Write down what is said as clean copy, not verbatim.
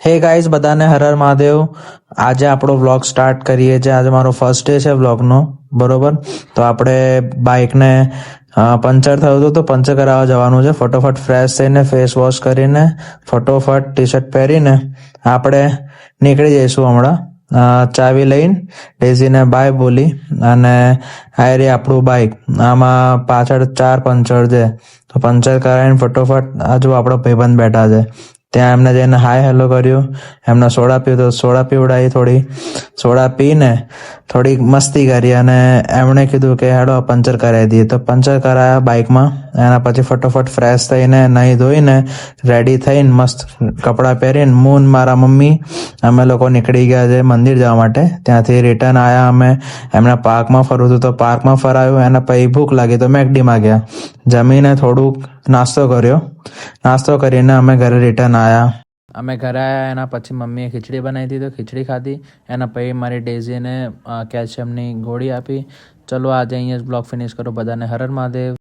Hey guys, બધાને હર હર મહાદેવ. આજે આપણો વ્લોગ સ્ટાર્ટ કરીએ છીએ. આજે મારો ફર્સ્ટ ડે છે વ્લોગનો, બરોબર. તો આપણે બાઇકને પંચર થયું હતું તો પંચર કરાવવા જવાનું છે. ફટોફટ ફ્રેશ થઈને ફેસ વોશ કરીને ફટોફટ ટી શર્ટ પહેરીને આપણે નીકળી જઈશું હમણાં. ચાવી લઈને ડેઝીને બાય બોલી અને આ રહી આપણું બાઇક. આમાં પાછળ 4 પંચર છે, તો પંચર કરાવીને ફટોફટ હજુ આપણો ભાઈબંધ બેઠા છે ત્યાં એમને જઈને હાય હેલો કર્યું. એમને સોડા પીવું તો સોડા પીવડાવી, થોડી સોડા પીને થોડી મસ્તી કરી અને એમણે કીધું કે હેડો પંચર કરાવી દઈએ. તો પંચર કરાયા બાઇકમાં. એના પછી ફટોફટ ફ્રેશ થઈને નહીં ધોઈને રેડી થઈને મસ્ત કપડાં પહેરીને હું ને મારા મમ્મી અમે લોકો નીકળી ગયા છે મંદિર જવા માટે. ત્યાંથી રિટર્ન આવ્યા અમે. એમને પાર્કમાં ફરવું હતું તો પાર્કમાં ફરાયું. એના પછી ભૂખ લાગી તો મેકડીમાં ગયા. જમીને થોડુંક નાસ્તો કર્યો. નાસ્તો કરીને અમે ઘરે રિટર્ન આવ્યા. અમે ઘરે આવ્યા એના પછી મમ્મીએ ખીચડી બનાવી હતી તો ખીચડી ખાધી. એના પછી મારી ડેઝીને કેલ્શિયમની ગોળી આપી. ચલો આજે અહીંયા જ બ્લોગ ફિનિશ કરો. બધાને હર હર મહાદેવ.